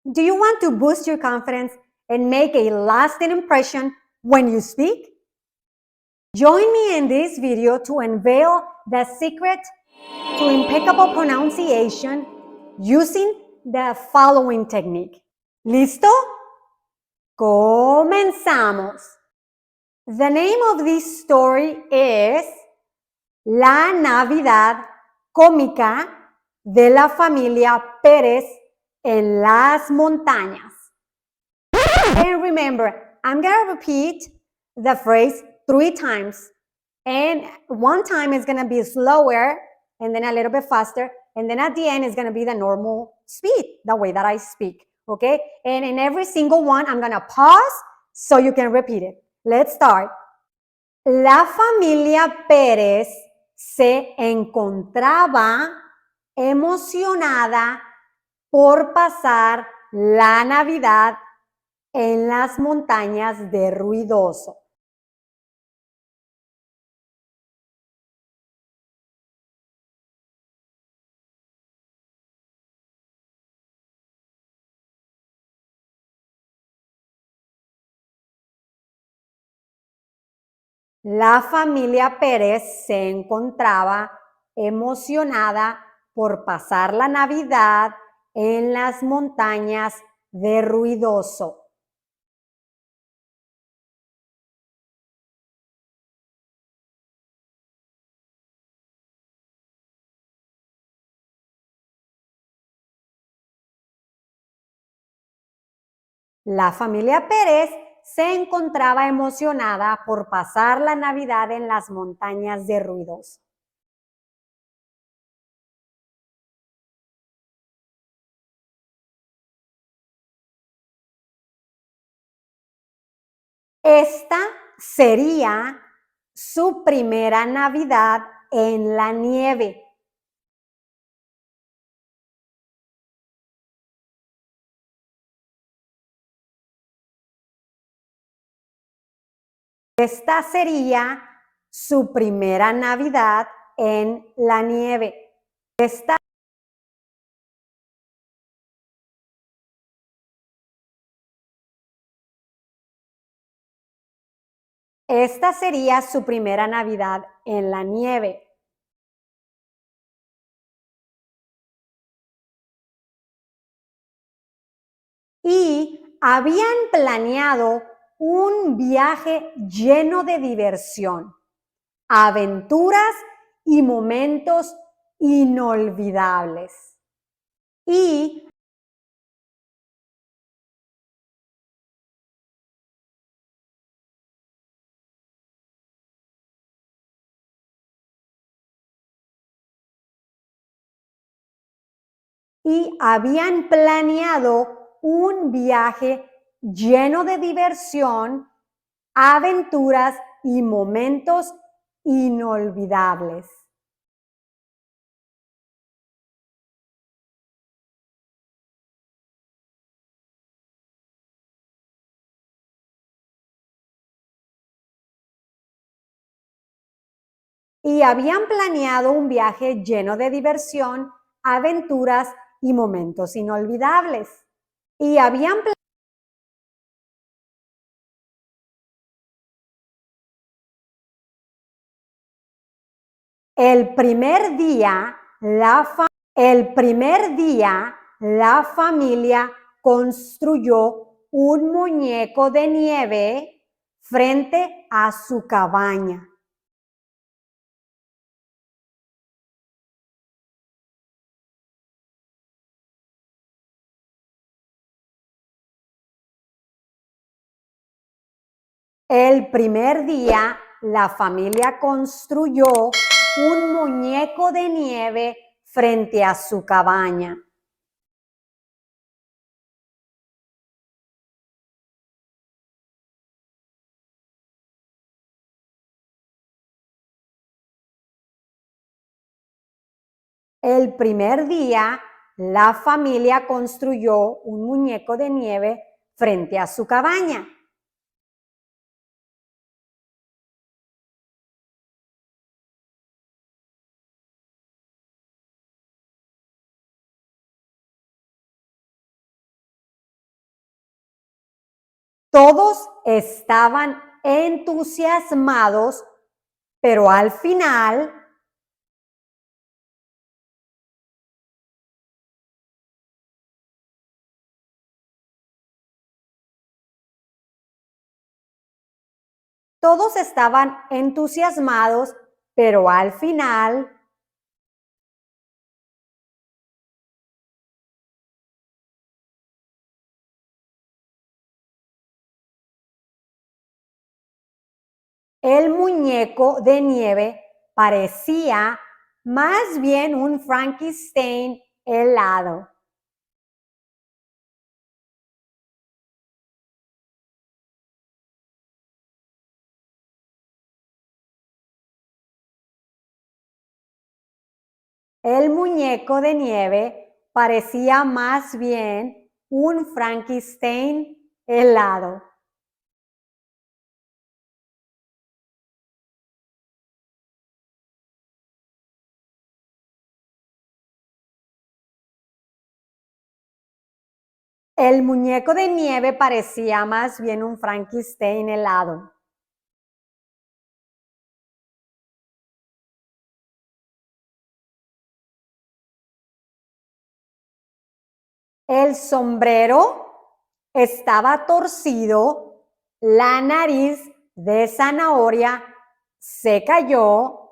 Do you want to boost your confidence and make a lasting impression when you speak? Join me in this video to unveil the secret to impeccable pronunciation using the following technique. ¿Listo? Comenzamos. The name of this story is La Navidad Cómica de la Familia Pérez en las Montañas. And remember, I'm going to repeat the phrase 3 times. And one time is going to be slower and then a little bit faster. And then at the end is going to be the normal speed, the way that I speak. Okay? And in every single one, I'm going to pause so you can repeat it. Let's start. La familia Pérez se encontraba emocionada por pasar la Navidad en las montañas de Ruidoso. La familia Pérez se encontraba emocionada por pasar la Navidad en las montañas de Ruidoso. La familia Pérez se encontraba emocionada por pasar la Navidad en las montañas de Ruidoso. Esta sería su primera Navidad en la nieve. Esta sería su primera Navidad en la nieve. Esta sería su primera Navidad en la nieve. Y habían planeado un viaje lleno de diversión, aventuras y momentos inolvidables. Y habían planeado un viaje lleno de diversión, aventuras y momentos inolvidables. Y habían planeado un viaje lleno de diversión, aventuras y momentos inolvidables. Y habían El primer día, la familia construyó un muñeco de nieve frente a su cabaña. El primer día, la familia construyó un muñeco de nieve frente a su cabaña. El primer día, la familia construyó un muñeco de nieve frente a su cabaña. Todos estaban entusiasmados, pero al final todos estaban entusiasmados, pero al final el muñeco de nieve parecía más bien un Frankenstein helado. El muñeco de nieve parecía más bien un Frankenstein helado. El muñeco de nieve parecía más bien un Frankenstein helado. El sombrero estaba torcido, la nariz de zanahoria se cayó,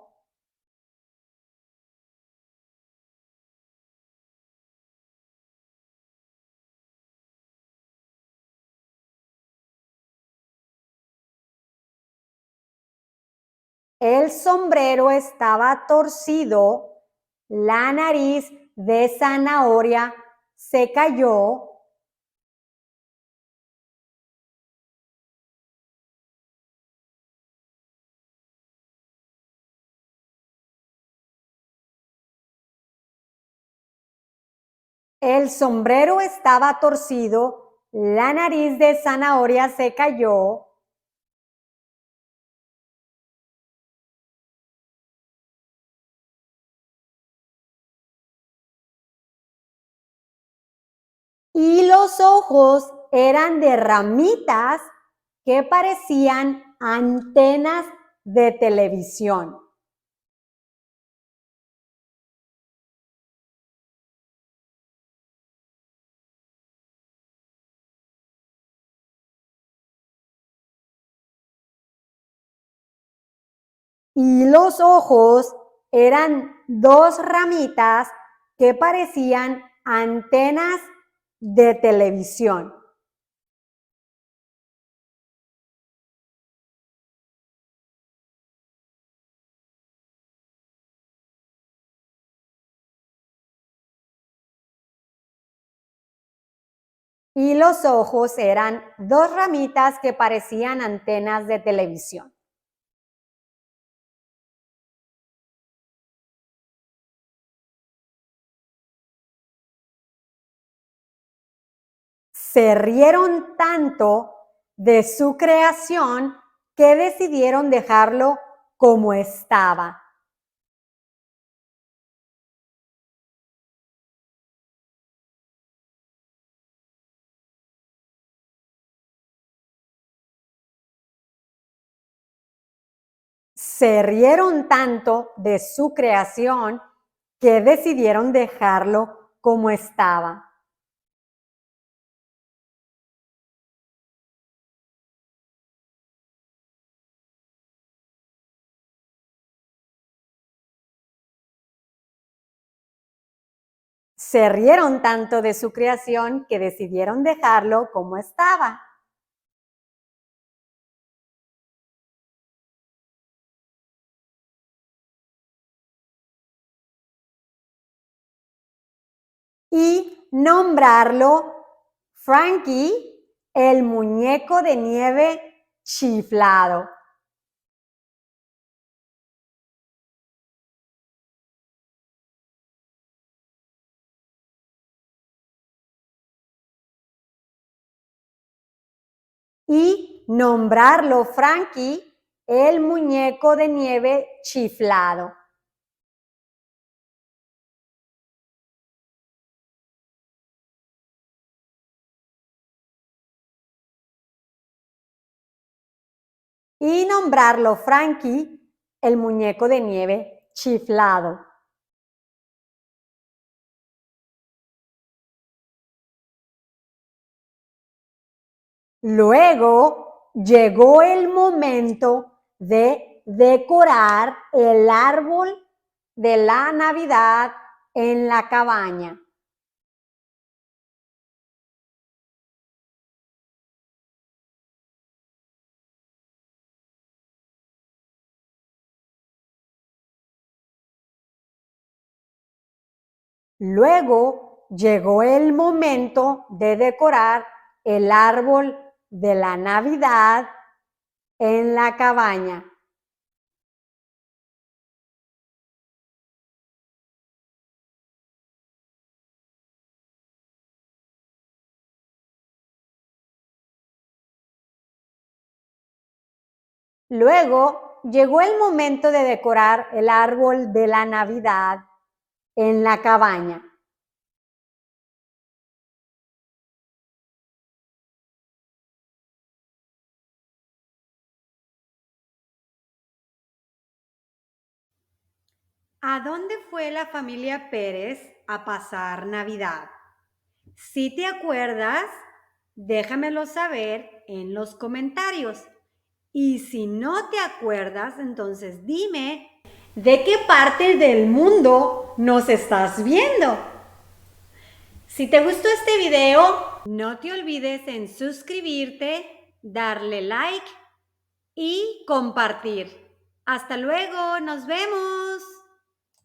el sombrero estaba torcido, la nariz de zanahoria se cayó, el sombrero estaba torcido, la nariz de zanahoria se cayó, y los ojos eran de ramitas que parecían antenas de televisión. Y los ojos eran dos ramitas que parecían antenas de televisión. Y los ojos eran dos ramitas que parecían antenas de televisión. Se rieron tanto de su creación que decidieron dejarlo como estaba. Se rieron tanto de su creación que decidieron dejarlo como estaba. Se rieron tanto de su creación que decidieron dejarlo como estaba. Y nombrarlo Frankie, el muñeco de nieve chiflado. Y nombrarlo Frankie, el muñeco de nieve chiflado. y nombrarlo Frankie, el muñeco de nieve chiflado. Luego llegó el momento de decorar el árbol de la Navidad en la cabaña. Luego llegó el momento de decorar el árbol de la Navidad en la cabaña. Luego llegó el momento de decorar el árbol de la Navidad en la cabaña. ¿A dónde fue la familia Pérez a pasar Navidad? Si te acuerdas, déjamelo saber en los comentarios. Y si no te acuerdas, entonces dime de qué parte del mundo nos estás viendo. Si te gustó este video, no te olvides en suscribirte, darle like y compartir. Hasta luego, nos vemos.